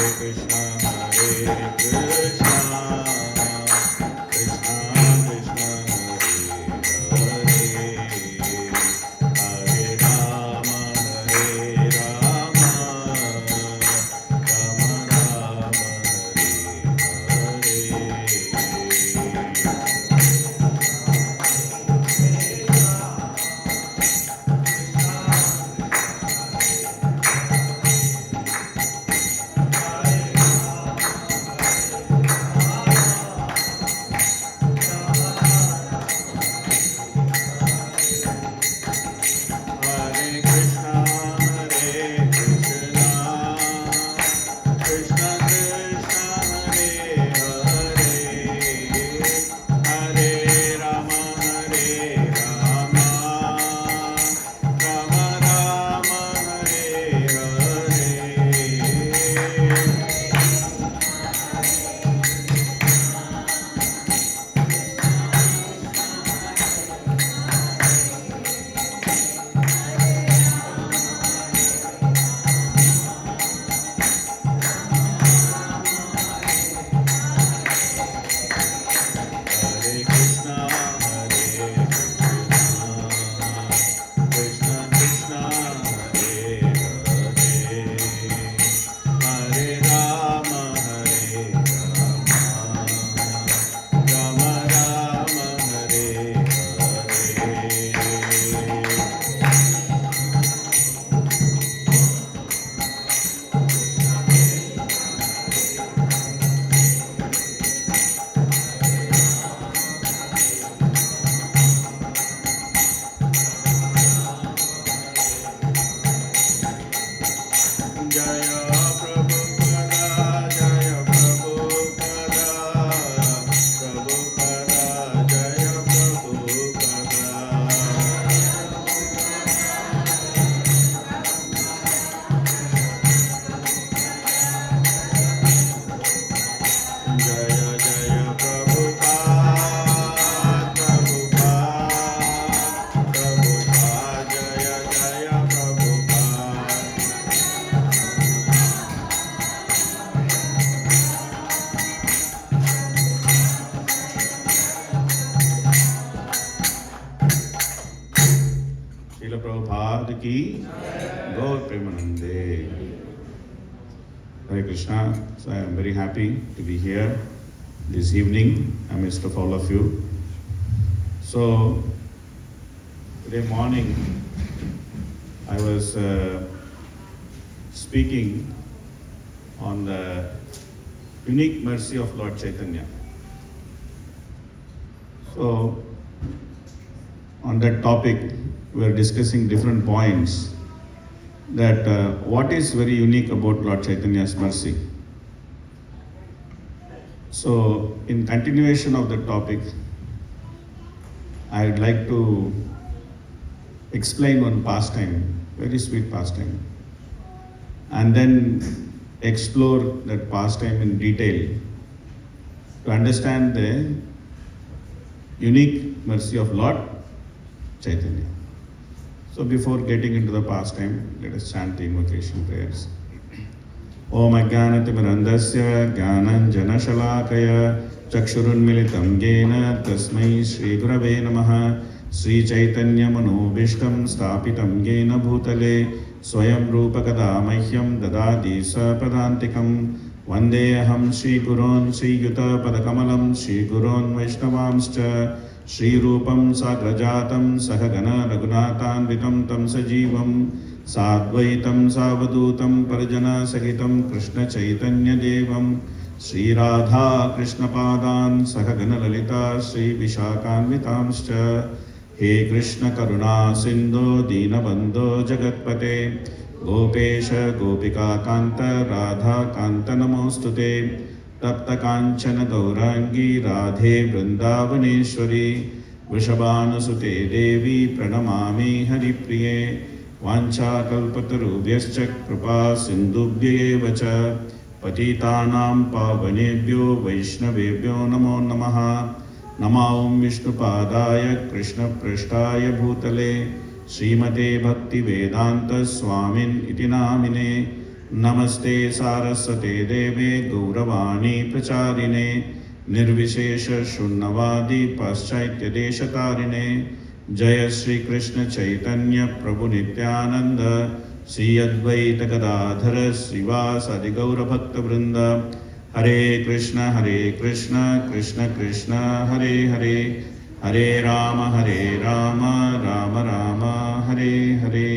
Krishna. So I am very happy to be here this evening amidst of all of you. So today morning I was speaking on the unique mercy of Lord Chaitanya. So on that topic we are discussing different points that what is very unique about Lord Chaitanya's mercy. So in continuation of the topic, I would like to explain one pastime, very sweet pastime, and then explore that pastime in detail to understand the unique mercy of Lord Chaitanya. So before getting into the pastime, let us chant the invocation prayers. Om Ajnanatimirandasya Jnananjana Shalakaya Chakshurunmilitam Yena Tasmai Shri Gurave Namaha Sri Chaitanya Manobishtam Stapitam Yena Bhutale Swayam Rupakada Mahyam Dadadi Sapadantikam Vandeham Shri Gurun Shri Yuta Padakamalam Shri Gurun Vaishnavamscha Shri Rupam Sagrajatam Sahagana Raghunathanvitam Tam Sajivam Sadvaitam Savadutam Parjana Sahitam Krishna Chaitanya Devam Shri Radha Krishna Padan Sahagana Lalita Shri Vishakhanvitamscha He Krishna Karuna Sindhu Dinabandho Jagatpate Gopesha Gopika Kanta Radha Kanta Namostute Tapta Kanchana Gaurangi Radhe Vrindavaneshwari Vrishabhanusute Devi Pranamami Haripriye Vancha Kalpatarubhyascha Kripa Sindhubhya Vacha Patitanam Pavanebhyo Vaishnavebhyo Namo Namaha Namaum Vishnupadaya Krishna Prashtaya Bhutale Srimate Bhakti Vedanta Swamin Iti Namine नमस्ते सारस्वते देवे गौरवाणी प्रचारिणे निर्विशेष शून्यवादी पाश्चात्य देशतारिणे जय श्री कृष्ण चैतन्य प्रभु नित्यानंद श्री अद्वैत गदाधर श्रीवासादि गौर भक्त वृंद हरे कृष्ण कृष्ण कृष्ण हरे हरे हरे राम राम राम हरे हरे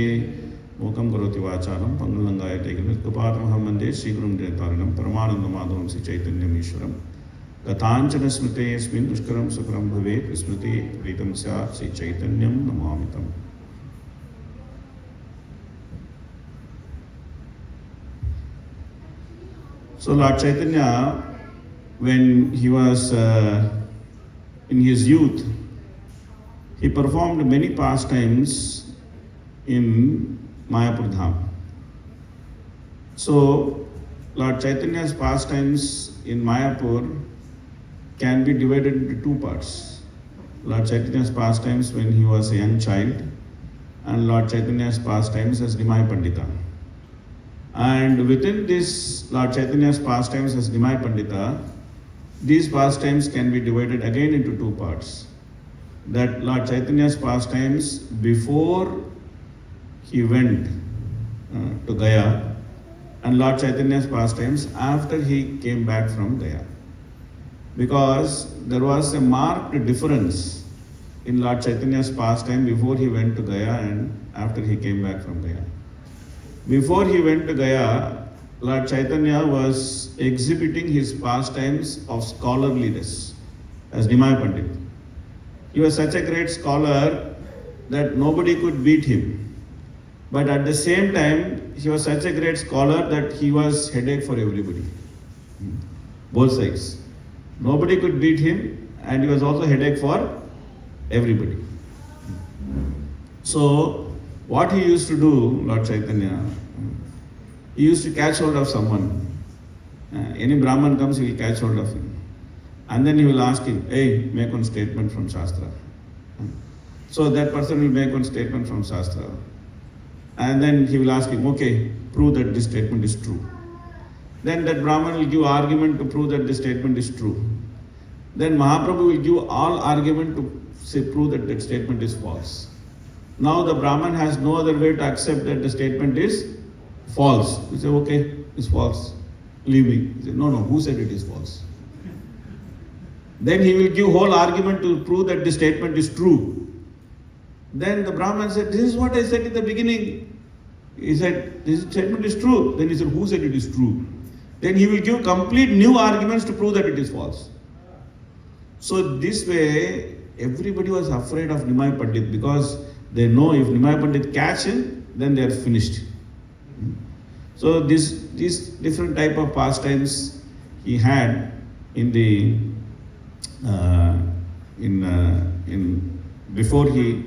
मूकं करोति वाचालं पंगुलंगायते कृपातमहं वन्दे श्रीगुरुं निरतारिणं परमानन्दमाधवं श्री चैतन्यमीश्वरं कथाञ्चन स्मृते यस्मिन् दुष्करं सुकरं भवेत् विस्मृते प्रीतं स्यात् श्री चैतन्यं नमामि तम्। So Lord Chaitanya, when he was in his youth, he performed many pastimes in Mayapur Dham. So Lord Chaitanya's pastimes in Mayapur can be divided into two parts. Lord Chaitanya's pastimes when he was a young child and Lord Chaitanya's pastimes as Nimai Pandita. And within this Lord Chaitanya's pastimes as Nimai Pandita, these pastimes can be divided again into two parts. That Lord Chaitanya's pastimes before he went to Gaya and Lord Chaitanya's pastimes after he came back from Gaya. Because there was a marked difference in Lord Chaitanya's pastime before he went to Gaya and after he came back from Gaya. Before he went to Gaya, Lord Chaitanya was exhibiting his pastimes of scholarliness as Nimai Pandit. He was such a great scholar that nobody could beat him. But at the same time, he was such a great scholar that he was headache for everybody. Both sides. Nobody could beat him and he was also headache for everybody. So, what he used to do, Lord Chaitanya, he used to catch hold of someone. Any Brahman comes, he will catch hold of him. And then he will ask him, hey, make one statement from Shastra. So that person will make one statement from Shastra. And then he will ask him, okay, prove that this statement is true. Then that Brahman will give argument to prove that this statement is true. Then Mahaprabhu will give all argument to prove that that statement is false. Now the Brahman has no other way to accept that the statement is false. He say, okay, it's false. Leave me. He say, no, who said it is false? Then he will give whole argument to prove that the statement is true. Then the Brahman said, this is what I said in the beginning. He said, this statement is true. Then he said, who said it is true? Then he will give complete new arguments to prove that it is false. So this way, everybody was afraid of Nimai Pandit because they know if Nimai Pandit catch him, then they are finished. So these different type of pastimes he had in the before he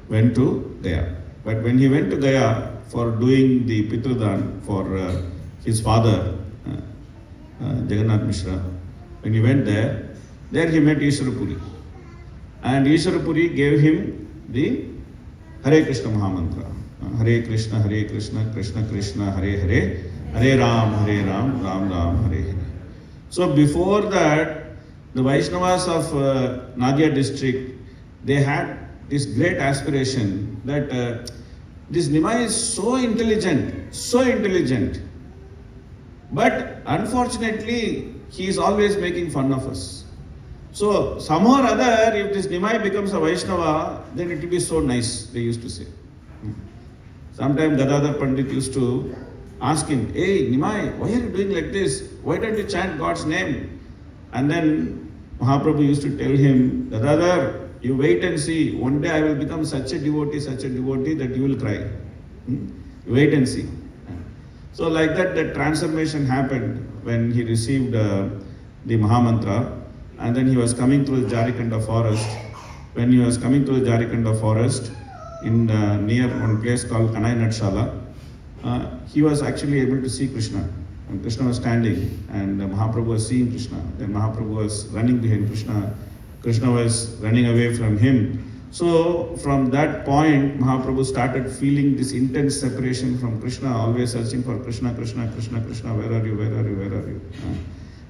went to Gaya. But when he went to Gaya for doing the Pitradan for his father, Jagannath Mishra, when he went there he met Ishwarapuri. And Ishwarapuri gave him the Hare Krishna Mahamantra. Hare Krishna, Krishna Krishna, Hare Hare, Hare Ram, Ram Ram, Hare Hare. So before that, the Vaishnavas of Nadia district, they had this great aspiration that this Nimai is so intelligent. But unfortunately, he is always making fun of us. So somehow or other, if this Nimai becomes a Vaishnava, then it will be so nice, they used to say. Sometimes Gadadhar Pandit used to ask him, hey Nimai, why are you doing like this? Why don't you chant God's name? And then Mahaprabhu used to tell him, Gadadhar, you wait and see. One day I will become such a devotee that you will cry. Wait and see. So like that transformation happened when he received the Mahamantra. And then he was coming through the Jarikanda forest. When he was coming through the Jarikanda forest, in near one place called Kanai Natshala, he was actually able to see Krishna. And Krishna was standing and Mahaprabhu was seeing Krishna. Then Mahaprabhu was running behind Krishna. Krishna was running away from him. So from that point, Mahaprabhu started feeling this intense separation from Krishna, always searching for Krishna, Krishna, Krishna, Krishna, where are you, where are you, where are you?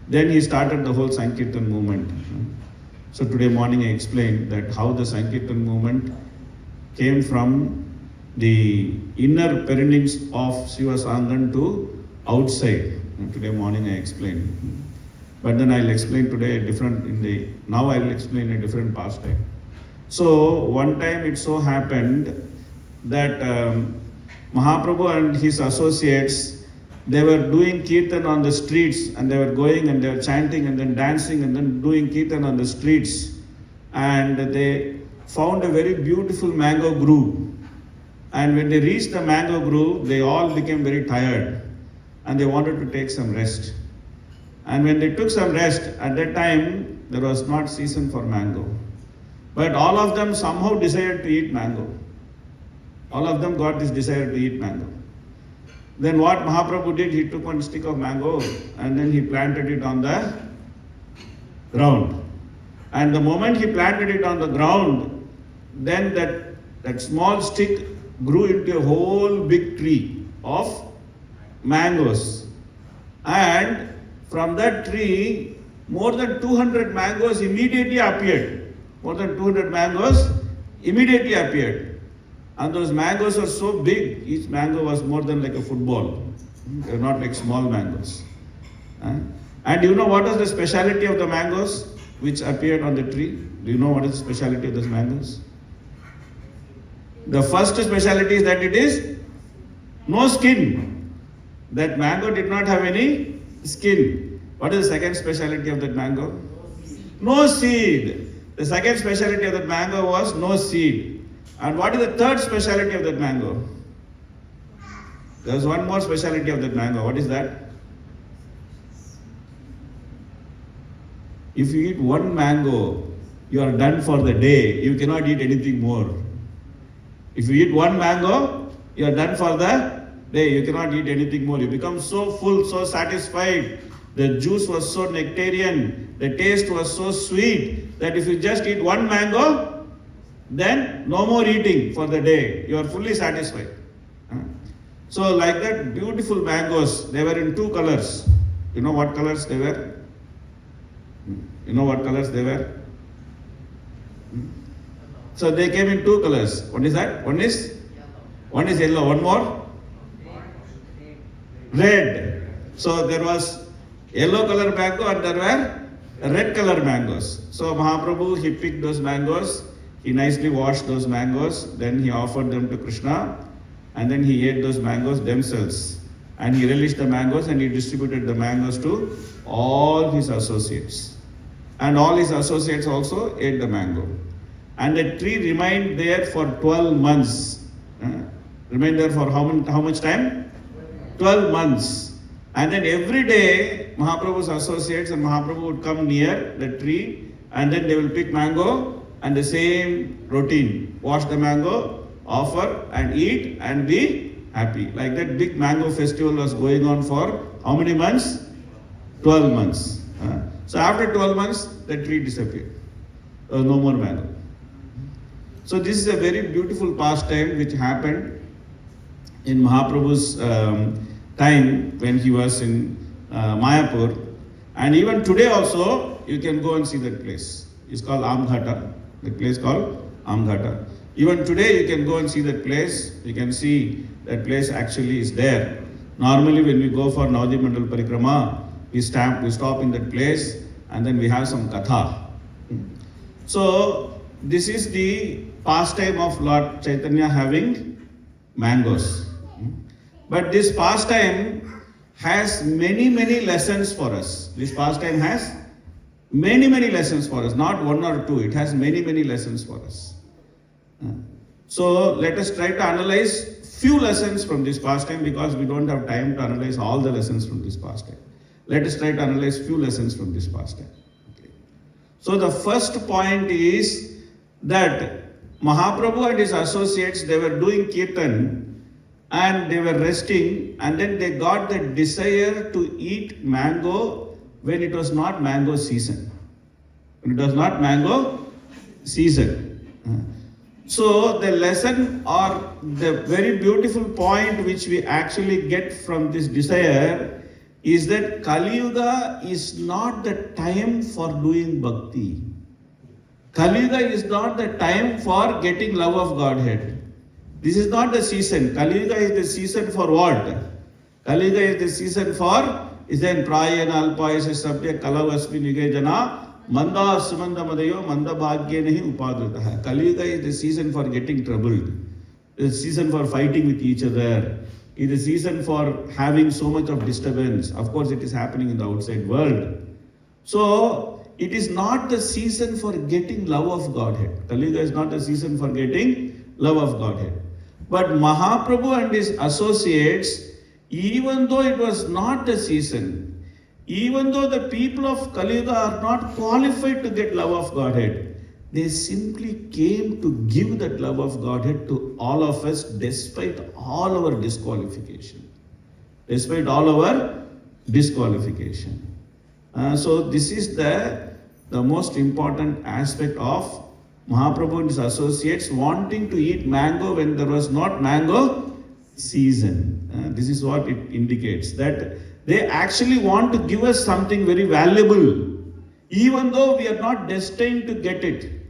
Then he started the whole Sankirtan movement. So today morning I explained that how the Sankirtan movement came from the inner perineums of Shiva Sangan to outside. Today morning I explained. But then I'll explain today now I'll explain a different pastime. So one time it so happened that Mahaprabhu and his associates, they were doing kirtan on the streets, and they were going and they were chanting and then dancing and then doing kirtan on the streets. And they found a very beautiful mango grove. And when they reached the mango grove, they all became very tired and they wanted to take some rest. And when they took some rest, at that time there was not season for mango. But all of them somehow desired to eat mango. All of them got this desire to eat mango. Then what Mahaprabhu did, he took one stick of mango and then he planted it on the ground. And the moment he planted it on the ground, then that small stick grew into a whole big tree of mangoes. And from that tree, more than 200 mangoes immediately appeared. More than 200 mangoes immediately appeared. And those mangoes were so big, each mango was more than like a football. They were not like small mangoes. And you know what is the speciality of the mangoes which appeared on the tree? Do you know what is the speciality of those mangoes? The first speciality is that it is no skin. That mango did not have any skin. What is the second speciality of that mango? No seed. The second speciality of that mango was no seed. And what is the third speciality of that mango? There is one more speciality of that mango. What is that? If you eat one mango, you are done for the day. You cannot eat anything more. If you eat one mango, you are done for the day. You cannot eat anything more. You become so full, so satisfied. The juice was so nectarian. The taste was so sweet that if you just eat one mango, then no more eating for the day. You are fully satisfied. So like that, beautiful mangoes, they were in two colors. You know what colors they were? You know what colors they were? So they came in two colors. What is that? One is yellow. One more? Red. So there was yellow color mango and there were red color mangoes. So Mahaprabhu, he picked those mangoes. He nicely washed those mangoes. Then he offered them to Krishna. And then he ate those mangoes themselves. And he relished the mangoes and he distributed the mangoes to all his associates. And all his associates also ate the mango. And the tree remained there for 12 months. Remained there for how much time? 12 months. And then every day, Mahaprabhu's associates and Mahaprabhu would come near the tree and then they will pick mango and the same routine. Wash the mango, offer and eat and be happy. Like that big mango festival was going on for how many months? 12 months. So after 12 months, the tree disappeared. There was no more mango. So this is a very beautiful pastime which happened in Mahaprabhu's time when he was in Mayapur. And even today also, you can go and see that place. It's called Amghata. The place called Amghata. Even today you can go and see that place. You can see that place actually is there. Normally when we go for Navadip Mandal Parikrama, we stop in that place and then we have some katha. So this is the pastime of Lord Chaitanya having mangoes. But this pastime has many lessons for us. This pastime has many lessons for us, not one or two. It has many lessons for us. So let us try to analyze few lessons from this pastime because we don't have time to analyze all the lessons from this pastime. Let us try to analyze few lessons from this pastime. Okay. So the first point is that Mahaprabhu and his associates, they were doing kirtan and they were resting and then they got the desire to eat mango when it was not mango season. When it was not mango season. So the lesson or the very beautiful point which we actually get from this desire is that Kali Yuga is not the time for doing bhakti. Kali Yuga is not the time for getting love of Godhead. This is not the season. Kali Yuga is the season for what? Kali Yuga is the season for is then prayana alpayasa sabya kalavasmi nigajana Manda Sumanda Madayo, Manda Bhagya Nahi Upadrita. Kali Yuga is the season for getting troubled, the season for fighting with each other, it is the season for having so much of disturbance. Of course, it is happening in the outside world. So, it is not the season for getting love of Godhead. Kali Yuga is not the season for getting love of Godhead. But Mahaprabhu and his associates, even though it was not the season, even though the people of Kali Yuga are not qualified to get love of Godhead, they simply came to give that love of Godhead to all of us despite all our disqualification. Despite all our disqualification. So this is the most important aspect of Mahaprabhu and his associates wanting to eat mango when there was not mango season. This is what it indicates, that they actually want to give us something very valuable, even though we are not destined to get it.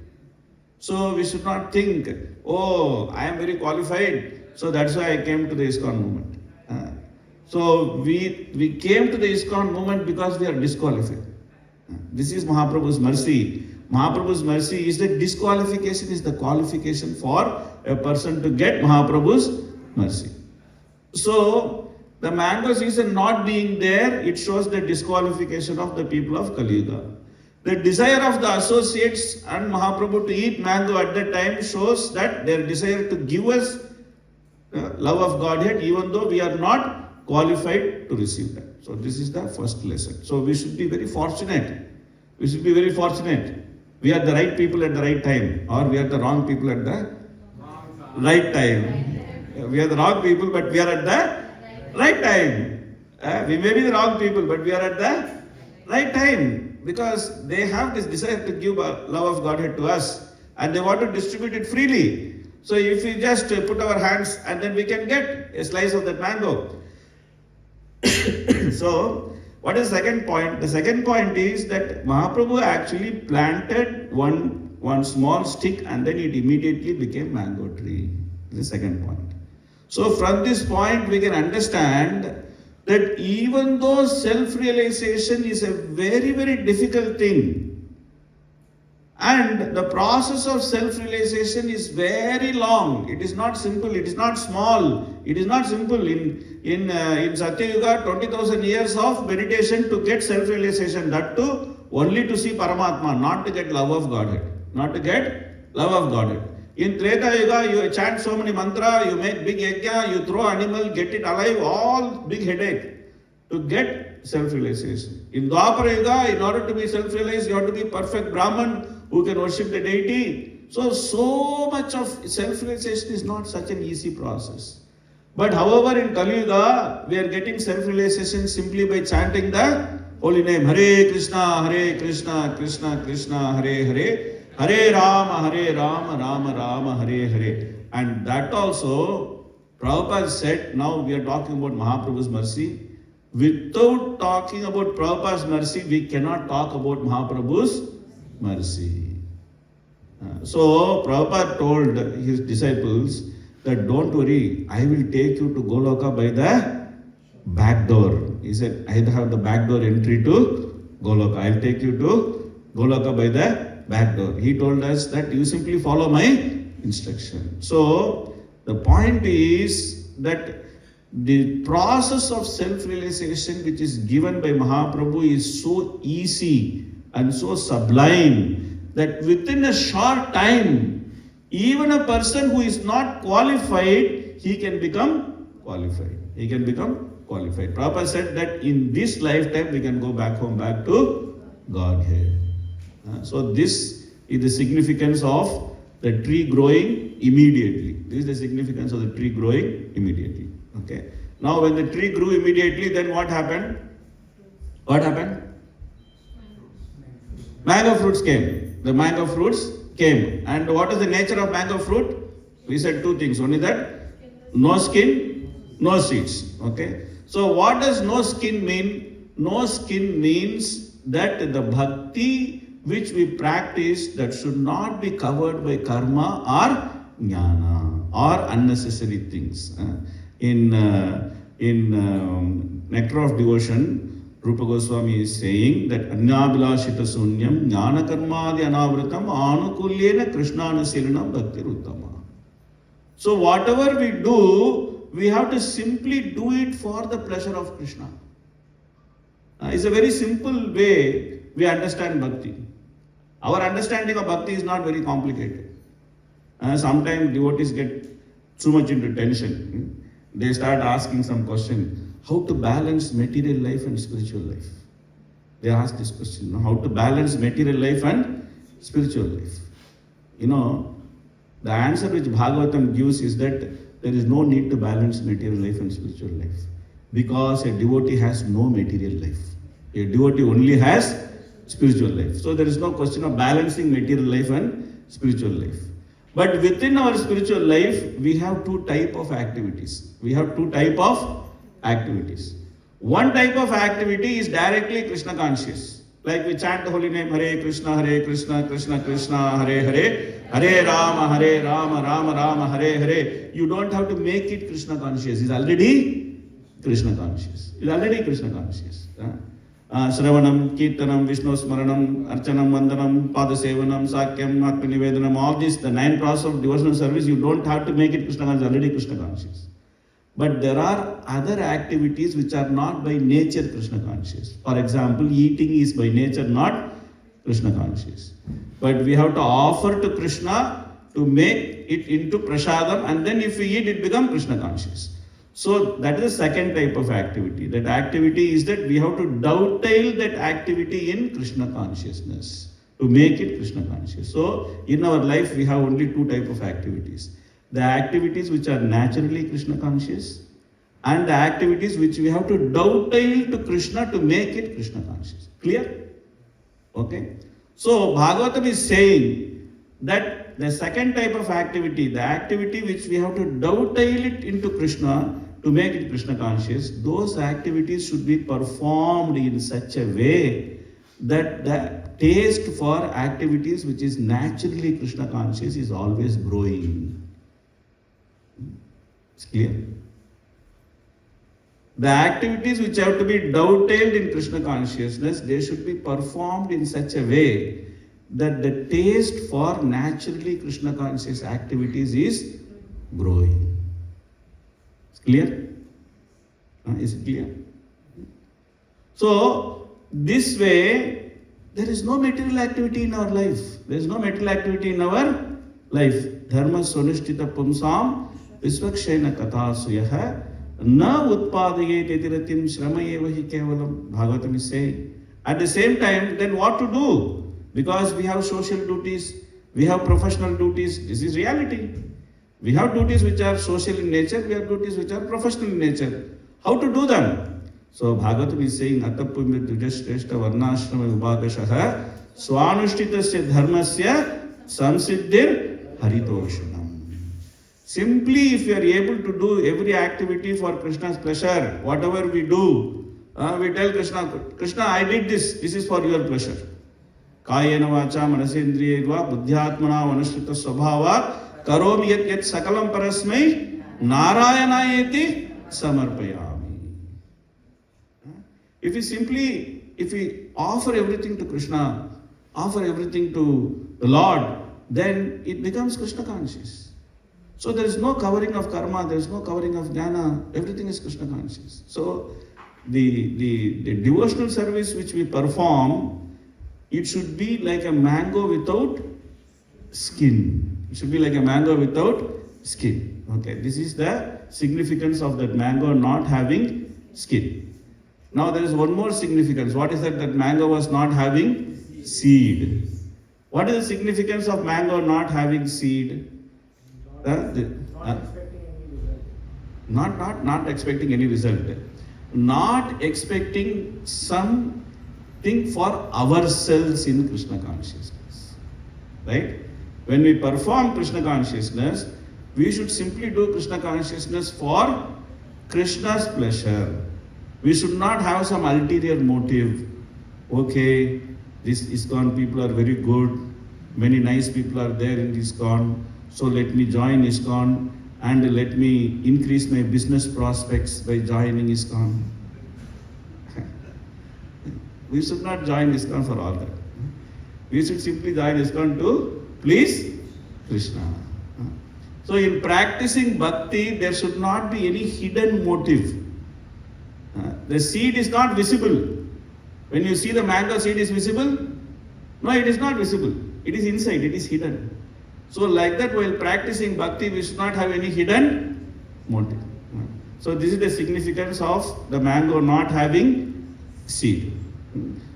So we should not think, oh, I am very qualified, so that's why I came to the ISKCON movement. So we came to the ISKCON movement because we are disqualified. This is Mahaprabhu's mercy. Mahaprabhu's mercy is that disqualification is the qualification for a person to get Mahaprabhu's mercy. So, the mango season not being there, it shows the disqualification of the people of Kali Yuga. The desire of the associates and Mahaprabhu to eat mango at that time shows that their desire to give us love of Godhead, even though we are not qualified to receive that. So this is the first lesson. So we should be very fortunate. We should be very fortunate. We are the right people at the right time, or we are the wrong people at the right time. We are the wrong people, but we are at the right time. We may be the wrong people, but we are at the right time, because they have this desire to give love of Godhead to us, and they want to distribute it freely. So if we just put our hands, and then we can get a slice of that mango. So what is the second point? The second point is that Mahaprabhu actually planted one small stick, and then it immediately became mango tree. This is the second point. So from this point we can understand that even though self-realization is a very, very difficult thing, and the process of self-realization is very long, it is not simple, it is not small, it is not simple. In Satya Yuga, 20,000 years of meditation to get self-realization, that too only to see Paramatma, not to get love of Godhead, not to get love of Godhead. In Treta Yuga, you chant so many mantra, you make big yajna, you throw animal, get it alive, all big headache to get self-realization. In Dwapara Yuga, in order to be self-realized, you have to be perfect Brahman who can worship the deity. So much of self-realization is not such an easy process. But however, in Kali Yuga, we are getting self-realization simply by chanting the holy name. Hare Krishna, Krishna Krishna, Hare Hare. Hare Rama, Rama Rama, Hare Hare. And that also, Prabhupada said, now we are talking about Mahaprabhu's mercy. Without talking about Prabhupada's mercy, we cannot talk about Mahaprabhu's mercy. So, Prabhupada told his disciples that don't worry, I will take you to Goloka by the back door. He said, I have the back door entry to Goloka. I'll take you to Goloka by the back door. He told us that you simply follow my instruction. So the point is that the process of self-realization which is given by Mahaprabhu is so easy and so sublime that within a short time, even a person who is not qualified, he can become qualified. He can become qualified. Prabhupada said that in this lifetime we can go back home, back to Godhead. So this is the significance of the tree growing immediately. This is the significance of the tree growing immediately. Okay. Now when the tree grew immediately, then what happened? What happened? Mango fruits came. The mango fruits came. And what is the nature of mango fruit? We said two things. Only that no skin, no seeds. Okay. So what does no skin mean? No skin means that the bhakti which we practice, that should not be covered by karma or jnana or unnecessary things. In Nectar of Devotion, Rupa Goswami is saying that Anyabhilashita Sunyam Jnana Karmadi Anavratam Anukulyena Krishnanasilana Bhakti Ruttama. So whatever we do, we have to simply do it for the pleasure of Krishna. It's a very simple way we understand bhakti. Our understanding of bhakti is not very complicated. Sometimes devotees get too much into tension. They start asking some question, how to balance material life and spiritual life? They ask this question, how to balance material life and spiritual life? The answer which Bhagavatam gives is that there is no need to balance material life and spiritual life, because a devotee has no material life. A devotee only has spiritual life. So there is no question of balancing material life and spiritual life. But within our spiritual life, we have two types of activities. One type of activity is directly Krishna conscious. Like we chant the holy name Hare Krishna, Krishna Krishna, Hare Hare, Hare Rama, Rama Rama, Hare Hare. You don't have to make it Krishna conscious. It's already Krishna conscious. Shravanam, Kirtanam, Vishnu Smaranam, Archanam, Vandanam, Padasevanam, Sakyam, Atma Nivedanam, all this, the 9 process of devotional service, you don't have to make it Krishna conscious, already Krishna conscious. But there are other activities which are not by nature Krishna conscious. For example, eating is by nature not Krishna conscious. But we have to offer to Krishna to make it into prasadam, and then if we eat, it becomes Krishna conscious. So that is the second type of activity. That activity is that we have to dovetail that activity in Krishna consciousness to make it Krishna conscious. So in our life we have only two types of activities. The activities which are naturally Krishna conscious, and the activities which we have to dovetail to Krishna to make it Krishna conscious. Clear? Okay. So Bhagavatam is saying that the second type of activity, the activity which we have to dovetail it into Krishna to make it Krishna conscious, those activities should be performed in such a way that the taste for activities which is naturally Krishna conscious is always growing. It's clear? The activities which have to be dovetailed in Krishna consciousness, they should be performed in such a way that the taste for naturally Krishna conscious activities is growing. It's clear? Is it clear? So, this way, there is no material activity in our life. There is no material activity in our life. Dharma sonushtita pumsam visvakshena kathasuyaha na utpadayet etiratim shramayevahi kevalam. Bhagavatam is saying. At the same time, then what to do? Because we have social duties, we have professional duties. This is reality. We have duties which are social in nature, we have duties which are professional in nature. How to do them? So Bhagavatam is saying, Atapumya Dujashreshta Varnashrama Vibhagashaha Swanushthitasya Dharmasya Samsiddhir Haritoshanam. Simply, if we are able to do every activity for Krishna's pleasure, whatever we do, we tell Krishna, Krishna, I did this, this is for your pleasure. Kayena vacha manasendriyeva buddhyatmana vanushrita svabhava karomi yat yat sakalam parasmai narayanayeti samarpayami. If we offer everything to Krishna, offer everything to the Lord, then it becomes Krishna conscious. So there is no covering of karma, there is no covering of jnana, everything is Krishna conscious. So the devotional service which we perform, it should be like a mango without skin. It should be like a mango without skin. Okay, this is the significance of that mango not having skin. Now there is one more significance. What is that? That mango was not having seed. What is the significance of mango not having seed? Not expecting any result. Not expecting something for ourselves in Krishna consciousness. Right? When we perform Krishna consciousness, we should simply do Krishna consciousness for Krishna's pleasure. We should not have some ulterior motive. Okay, this ISKCON people are very good. Many nice people are there in ISKCON. So let me join ISKCON and let me increase my business prospects by joining ISKCON. We should not join ISKCON for all that. We should simply join ISKCON to please Krishna. So in practicing bhakti, there should not be any hidden motive. The seed is not visible. When you see the mango seed is visible, no, it is not visible. It is inside, it is hidden. So like that, while practicing bhakti, we should not have any hidden motive. So this is the significance of the mango not having seed.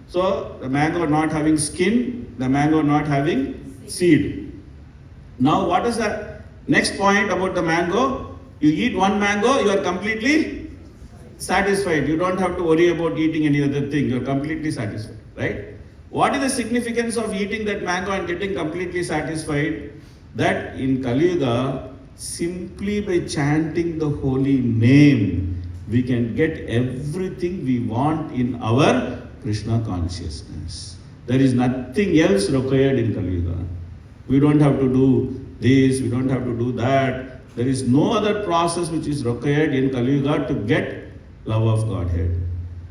So the mango not having skin, the mango not having seed. Now what is the next point about the mango? You eat one mango, you are completely satisfied. You don't have to worry about eating any other thing. You are completely satisfied, right? What is the significance of eating that mango and getting completely satisfied? That in Kali Yuga, simply by chanting the holy name, we can get everything we want in our Krishna consciousness. There is nothing else required in Kali Yuga. We don't have to do this, we don't have to do that. There is no other process which is required in Kali Yuga to get love of Godhead.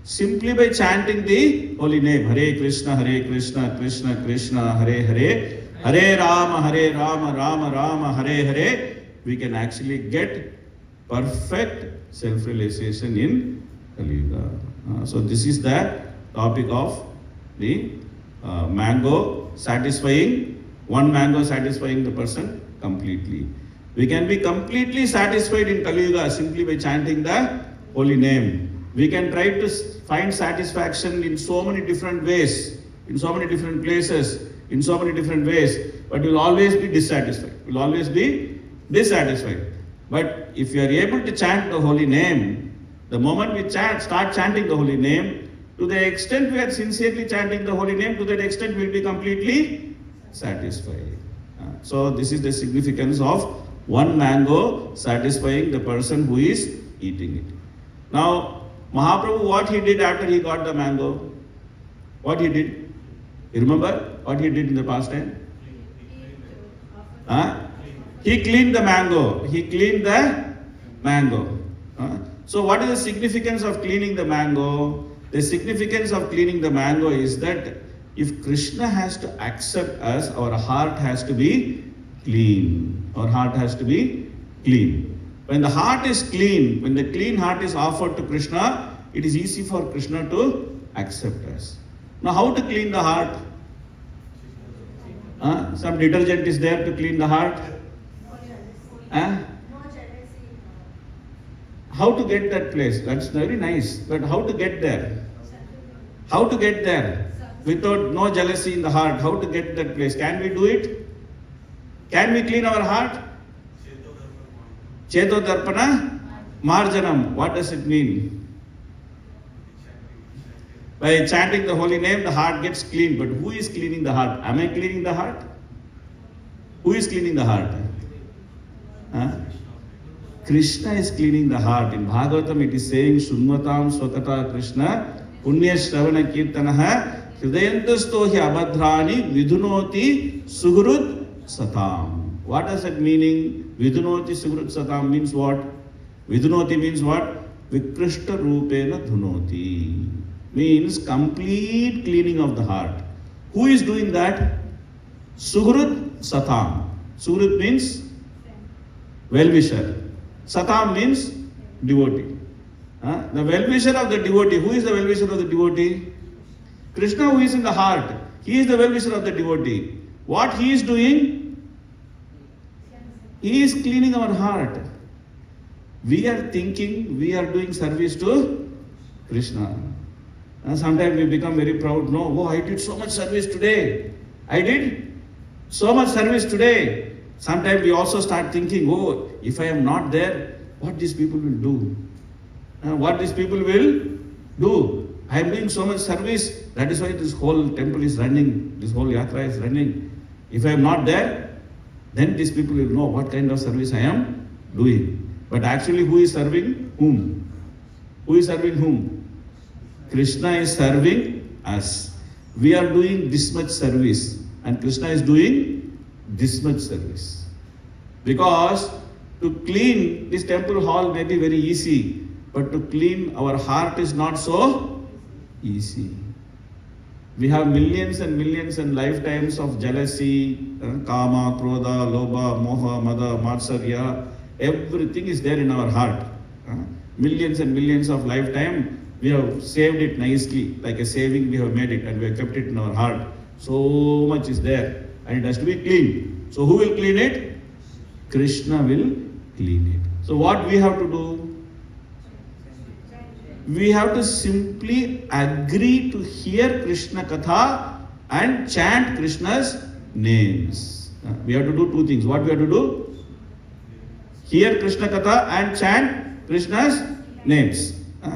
Simply by chanting the holy name, Hare Krishna, Krishna Krishna, Hare Hare, Hare Rama, Rama Rama, Hare Hare, we can actually get perfect self-realization in Kali Yuga. So this is the topic of the mango satisfying, one mango satisfying the person completely. We can be completely satisfied in Kali Yuga simply by chanting the holy name. We can try to find satisfaction in so many different ways, in so many different places, in so many different ways, but we'll always be dissatisfied. We'll always be dissatisfied. But if you are able to chant the holy name, the moment we start chanting the holy name, to the extent we are sincerely chanting the holy name, to that extent we'll be completely satisfied. So this is the significance of one mango satisfying the person who is eating it. Now, Mahaprabhu, what he did after he got the mango? What he did? You remember what he did in the past time? He cleaned the mango. He cleaned the mango. So what is the significance of cleaning the mango? The significance of cleaning the mango is that if Krishna has to accept us, our heart has to be clean. Our heart has to be clean. When the heart is clean, when the clean heart is offered to Krishna, it is easy for Krishna to accept us. Now how to clean the heart? Some detergent is there to clean the heart? How to get that place? That's very nice. But how to get there? How to get there? Without no jealousy in the heart, how to get that place? Can we do it? Can we clean our heart? Cheto Darpana Marjanam. What does it mean? By chanting the holy name, the heart gets clean. But who is cleaning the heart? Am I cleaning the heart? Who is cleaning the heart? Krishna is cleaning the heart. In Bhagavatam it is saying, Shunvatam Swakata Krishna Punya Shravana Kirtanaha Hridayantastohi Abhadrani Vidunoti Sugrud Satam. What does that meaning? Vidunoti Sugrud Satam means what? Vidunoti means what? Vikrishta Rupena Dhunoti. Means complete cleaning of the heart. Who is doing that? Sugrud Satam. Sugrud means well-wisher. Satam means devotee. The well-wisher of the devotee. Who is the well-wisher of the devotee? Krishna, who is in the heart. He is the well-wisher of the devotee. What he is doing? He is cleaning our heart. We are thinking we are doing service to Krishna. And sometimes we become very proud. No, oh, I did so much service today. I did so much service today. Sometimes we also start thinking, oh, if I am not there, what these people will do? What these people will do? I am doing so much service. That is why this whole temple is running. This whole yatra is running. If I am not there, Then these people will know what kind of service I am doing. But actually, who is serving whom? Who is serving whom? Krishna is serving us. We are doing this much service, and Krishna is doing this much service. Because to clean this temple hall may be very easy, but to clean our heart is not so easy. We have millions and lifetimes of jealousy, kama, krodha, lobha, moha, mada, matsarya. Everything is there in our heart. Millions and millions of lifetime, we have saved it nicely, like a saving we have made it, and we have kept it in our heart. So much is there, and it has to be clean. So who will clean it? Krishna will clean it. So what we have to do? We have to simply agree to hear Krishna Katha and chant Krishna's names. We have to do two things. What we have to do? Hear Krishna Katha and chant Krishna's names.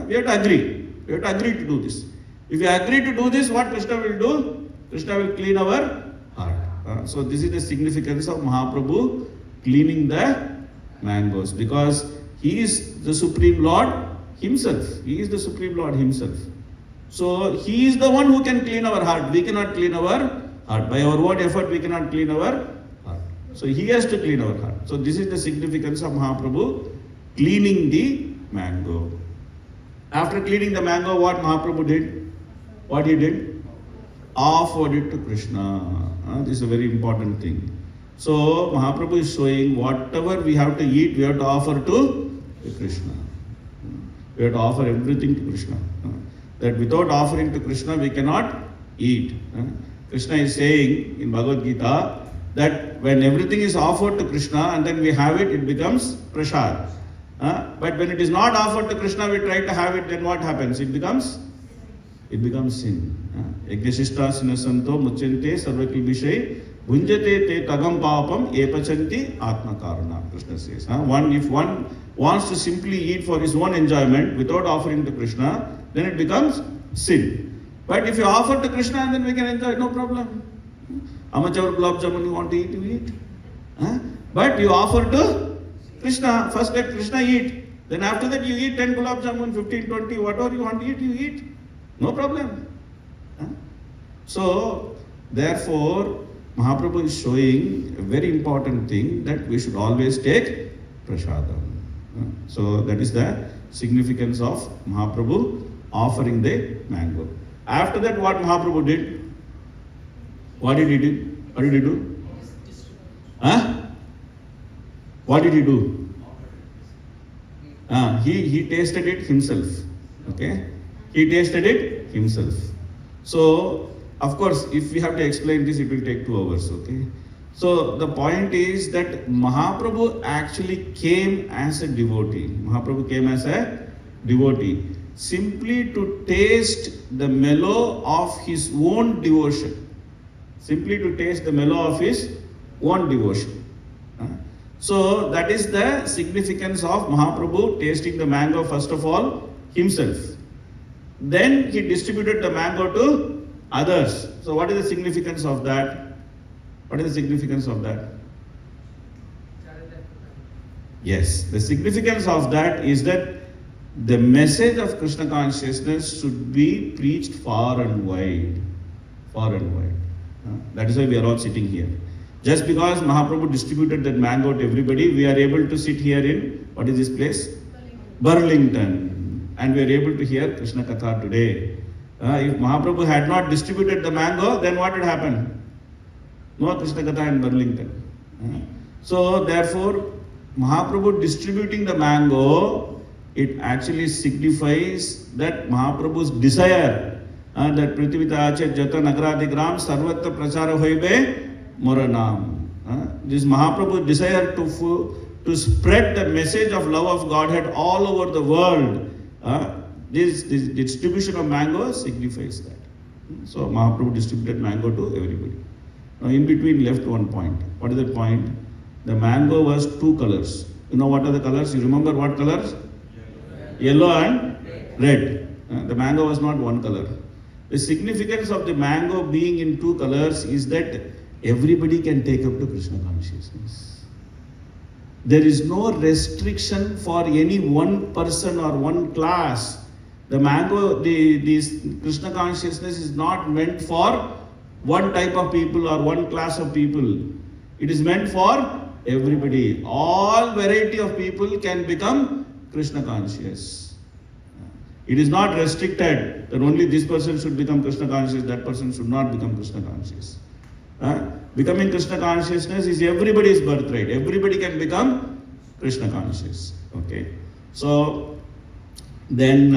We have to agree. We have to agree to do this. If we agree to do this, what Krishna will do? Krishna will clean our heart. So this is the significance of Mahaprabhu cleaning the mangoes, because he is the Supreme Lord himself. He is the Supreme Lord himself. So he is the one who can clean our heart. We cannot clean our heart. By our own effort, we cannot clean our heart. So he has to clean our heart. So this is the significance of Mahaprabhu cleaning the mango. After cleaning the mango, what Mahaprabhu did? What he did? Offered it to Krishna. This is a very important thing. So Mahaprabhu is showing whatever we have to eat, we have to offer to Krishna. We have to offer everything to Krishna. That without offering to Krishna, we cannot eat. Krishna is saying in Bhagavad Gita that when everything is offered to Krishna and then we have it, it becomes prasad. But when it is not offered to Krishna, we try to have it, then what happens? It becomes sin. Yajnashishta sinasanto muchyante sarvakil vishay bhunjate te tagam papam epachanti atma karana. Krishna says. If one wants to simply eat for his own enjoyment without offering to Krishna, then it becomes sin. But if you offer to Krishna, and then we can enjoy, no problem. How much ever gulab jamun you want to eat, you eat. But you offer to Krishna. First let Krishna eat. Then after that you eat 10 gulab jamun, 15, 20, whatever you want to eat, you eat. No problem. So, therefore, Mahaprabhu is showing a very important thing, that we should always take prasadam. So that is the significance of Mahaprabhu offering the mango. After that, what Mahaprabhu did? What did he do? What did he do? What did he do? He tasted it himself. Okay? He tasted it himself. So, of course, if we have to explain this, it will take 2 hours. Okay? So the point is that Mahaprabhu actually came as a devotee. Mahaprabhu came as a devotee simply to taste the mellow of his own devotion. Simply to taste the mellow of his own devotion. So that is the significance of Mahaprabhu tasting the mango first of all himself. Then he distributed the mango to others. So what is the significance of that? What is the significance of that? Yes, the significance of that is that the message of Krishna consciousness should be preached far and wide. Far and wide. That is why we are all sitting here. Just because Mahaprabhu distributed that mango to everybody, we are able to sit here in, what is this place? Burlington. And we are able to hear Krishna Katha today. If Mahaprabhu had not distributed the mango, then what would happen? No Krishna Katha in Burlington. So therefore, Mahaprabhu distributing the mango, it actually signifies that Mahaprabhu's desire that Prithivita Achet Jata Nagaradigram Sarvatra Prachara Hoibe Moranam. This Mahaprabhu's desire to spread the message of love of Godhead all over the world. This distribution of mango signifies that. So Mahaprabhu distributed mango to everybody. Now in between left one point. What is that point? The mango was 2 colors. You know what are the colors? You remember what colors? Yellow and red. The mango was not one color. The significance of the mango being in 2 colors is that everybody can take up to Krishna consciousness. There is no restriction for any one person or one class. The Krishna consciousness is not meant for one type of people or one class of people. It is meant for everybody. All variety of people can become Krishna conscious. It is not restricted that only this person should become Krishna conscious, that person should not become Krishna conscious. Becoming Krishna consciousness is everybody's birthright. Everybody can become Krishna conscious. Okay. So then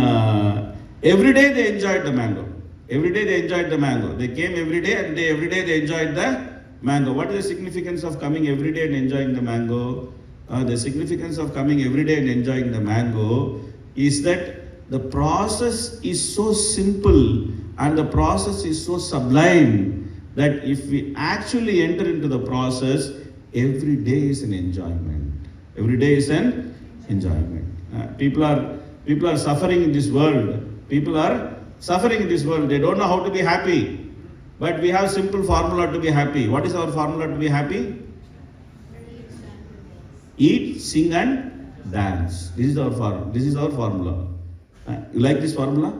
every day they enjoyed the mango. Every day they enjoyed the mango. They came every day and every day they enjoyed the mango. What is the significance of coming every day and enjoying the mango? The significance of coming every day and enjoying the mango is that the process is so simple and the process is so sublime that if we actually enter into the process, every day is an enjoyment. Every day is an enjoyment. People are suffering in this world. People are suffering in this world. They don't know how to be happy. But we have simple formula to be happy. What is our formula to be happy? Eat, sing and dance. This is our formula. You like this formula?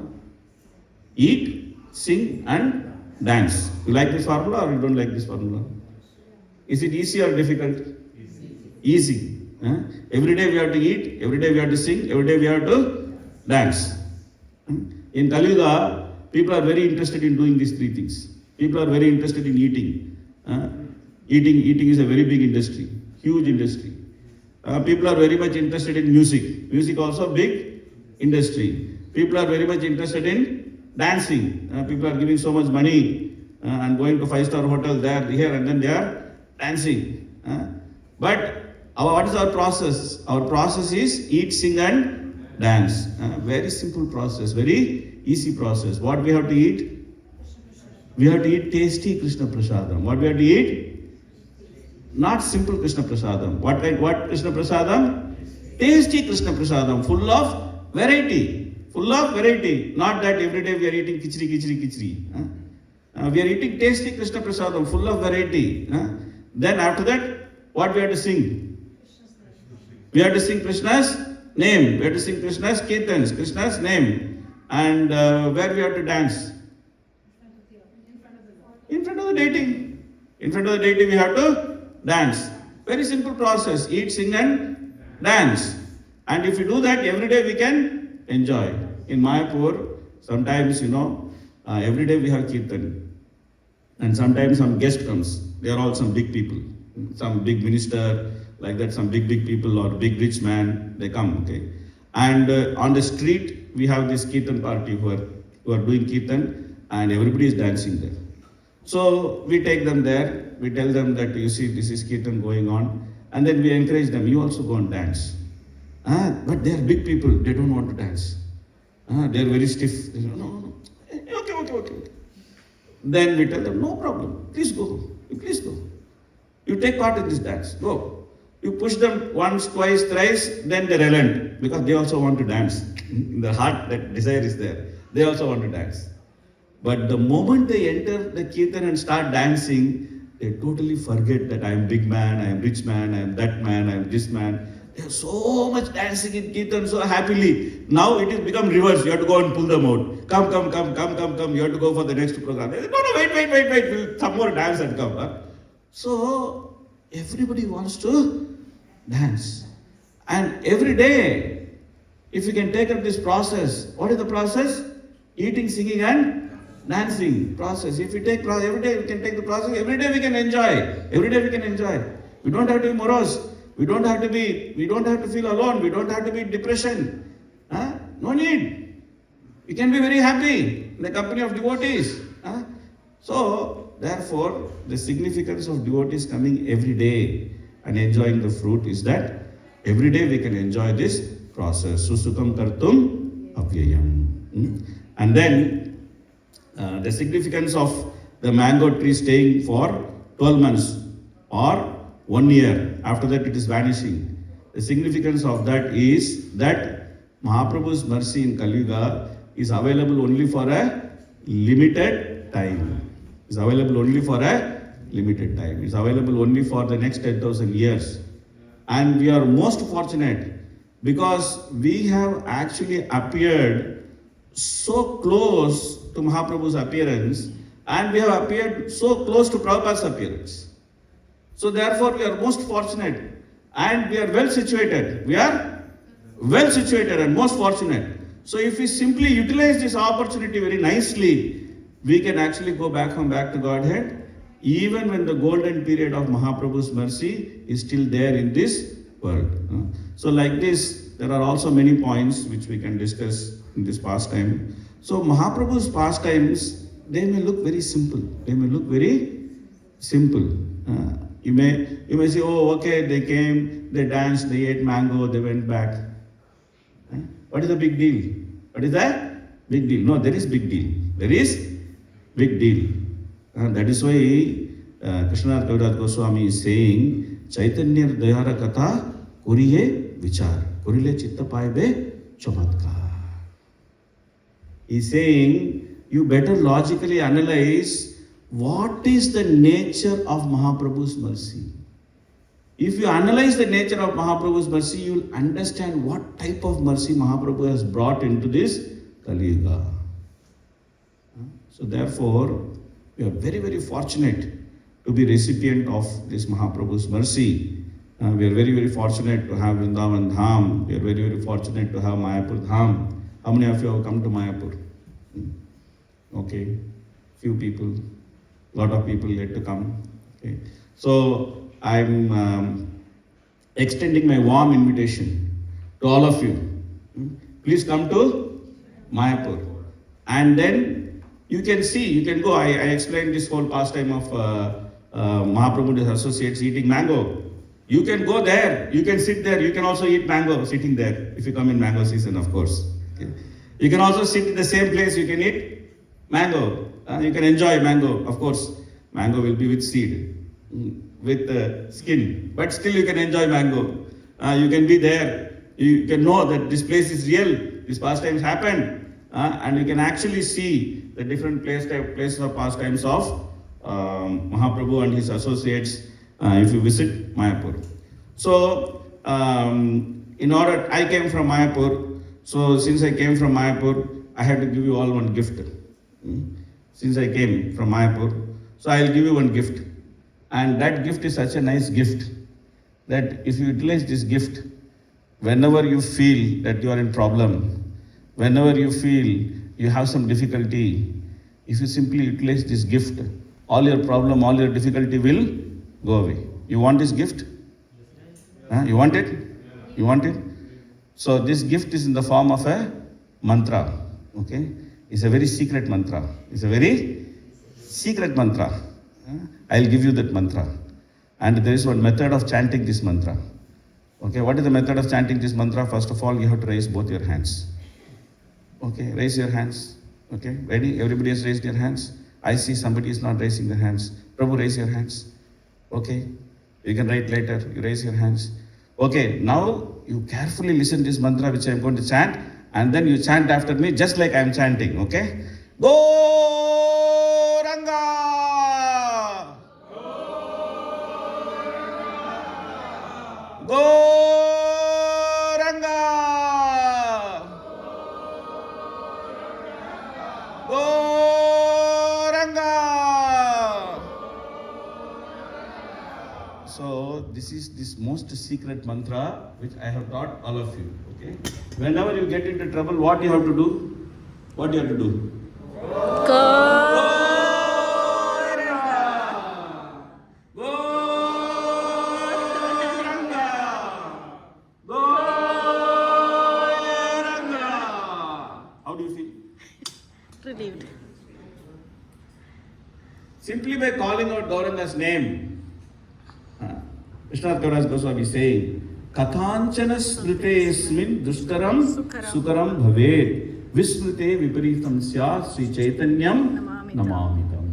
Eat, sing and dance. You like this formula or you don't like this formula? Is it easy or difficult? Easy. Every day we have to eat, every day we have to sing, every day we have to dance. In Kali Yuga, people are very interested in doing these three things. People are very interested in eating. Eating is a very big industry, huge industry. People are very much interested in music. Music also big industry. People are very much interested in dancing. People are giving so much money and going to 5-star hotel there, here, and then they are dancing. But what is our process? Our process is eat, sing and dance. Very simple process, very easy process. What we have to eat? We have to eat tasty Krishna Prasadam. What we have to eat? Not simple Krishna Prasadam. What Krishna Prasadam? Tasty Krishna Prasadam, full of variety. Full of variety. Not that every day we are eating khichdi. We are eating tasty Krishna Prasadam, full of variety. Then after that, what we have to sing? We have to sing Krishna's name. We have to sing Krishna's kirtans, Krishna's name. And where we have to dance? In front of the deity. In front of the deity we have to dance. Very simple process. Eat, sing and dance. And if you do that, every day we can enjoy. In Mayapur, sometimes, every day we have kirtan. And sometimes some guest comes. They are all some big people. Some big minister, like that, some big people or big rich man, they come, okay. And on the street, we have this kirtan party who are doing kirtan and everybody is dancing there. So we take them there, we tell them that you see this is kirtan going on, and then we encourage them, you also go and dance. But they are big people, they don't want to dance. They are very stiff. They say, no. Okay. Then we tell them, no problem, please go. You take part in this dance, go. You push them once, twice, thrice, then they relent because they also want to dance. In their heart, that desire is there. They also want to dance. But the moment they enter the kirtan and start dancing, they totally forget that I am big man, I am rich man, I am that man, I am this man. They have so much dancing in kirtan so happily. Now it has become reverse. You have to go and pull them out. Come. You have to go for the next program. They say, no, wait. We'll some more dance and come. So everybody wants to dance. And every day, if you can take up this process, what is the process? Eating, singing and dancing process. If we take every day, we can take the process. Every day we can enjoy. We don't have to be morose. We don't have to feel alone. We don't have to be in depression. No need. We can be very happy in the company of devotees. So, therefore, the significance of devotees coming every day and enjoying the fruit is that every day we can enjoy this process. Susukam kartum avyayam. And then, the significance of the mango tree staying for 12 months or 1 year, after that it is vanishing. The significance of that is that Mahaprabhu's mercy in Kali Yuga is available only for a limited time. limited time. It's available only for the next 10,000 years. And we are most fortunate because we have actually appeared so close to Mahaprabhu's appearance, and we have appeared so close to Prabhupada's appearance. So therefore we are most fortunate and we are well situated. We are well situated and most fortunate. So if we simply utilize this opportunity very nicely, we can actually go back to Godhead, even when the golden period of Mahaprabhu's mercy is still there in this world. So like this, there are also many points which we can discuss in this pastime. So Mahaprabhu's pastimes, they may look very simple. They may look very simple. You may say, oh, okay, they came, they danced, they ate mango, they went back. What is the big deal? What is that? Big deal. No, there is big deal. There is big deal. That is why Krishnadas Kaviraj Goswami is saying, Chaitanya Dayara Katha Kuriye Vichar. Kurile Chitta Paibe Chamatkar. He is saying, you better logically analyze what is the nature of Mahaprabhu's mercy. If you analyze the nature of Mahaprabhu's mercy, you will understand what type of mercy Mahaprabhu has brought into this Kali Yuga. So therefore, we are very, very fortunate to be recipient of this Mahaprabhu's mercy. We are very, very fortunate to have Vrindavan Dham. We are very, very fortunate to have Mayapur Dham. How many of you have come to Mayapur? Okay, few people, lot of people yet to come. Okay, so I'm extending my warm invitation to all of you. Please come to Mayapur, and then you can see, you can go. I explained this whole pastime of Mahaprabhu and his associates eating mango. You can go there, you can sit there, you can also eat mango sitting there, if you come in mango season, of course. Okay. You can also sit in the same place, you can eat mango. You can enjoy mango, of course. Mango will be with seed, with skin, but still you can enjoy mango. You can be there, you can know that this place is real, these pastimes happened, and you can actually see the different places of pastimes of Mahaprabhu and his associates if you visit Mayapur. So, I came from Mayapur, so since I came from Mayapur, I had to give you all one gift. Since I came from Mayapur, so I'll give you one gift. And that gift is such a nice gift that if you utilize this gift, whenever you feel that you are in problem, whenever you feel you have some difficulty, if you simply utilize this gift, all your problem, all your difficulty will go away. You want this gift? You want it? You want it? So this gift is in the form of a mantra. Okay? It's a very secret mantra. It's a very secret mantra. I'll give you that mantra. And there is one method of chanting this mantra. Okay, what is the method of chanting this mantra? First of all, you have to raise both your hands. Okay, raise your hands. Okay, ready? Everybody has raised their hands. I see somebody is not raising their hands. Prabhu, raise your hands. Okay, you can write later. You raise your hands. Okay, now you carefully listen this mantra which I am going to chant, and then you chant after me just like I am chanting. Okay? Gauranga! Gauranga! Gauranga! So this is this most secret mantra which I have taught all of you. Okay? Whenever you get into trouble, what you have to do? What do you have to do? How do you feel? Relieved. Simply by calling out Gauranga's name, Krishnadas Kaviraj Goswami is saying, Kathanchana smrite ismin dushkaram sukaram bhavet vismrite viparitam syat Sri Chaitanyam namamitam.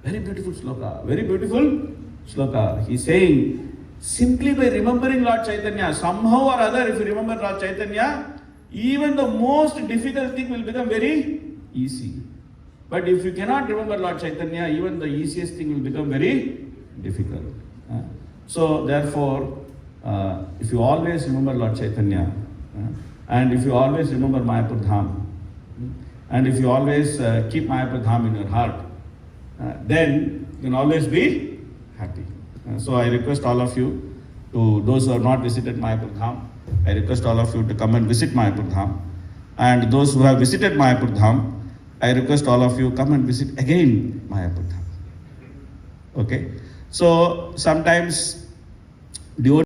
Very beautiful sloka. Very beautiful sloka. He is saying, simply by remembering Lord Chaitanya, somehow or other, if you remember Lord Chaitanya, even the most difficult thing will become very easy. But if you cannot remember Lord Chaitanya, even the easiest thing will become very difficult. So therefore, if you always remember Lord Chaitanya, and if you always remember Mayapur Dham, and if you always keep Mayapur Dham in your heart, then you can always be happy. So I request all of you, to those who have not visited Mayapur Dham, I request all of you to come and visit Mayapur Dham. And those who have visited Mayapur Dham, I request all of you come and visit again Mayapur Dham. Okay? So sometimes devotees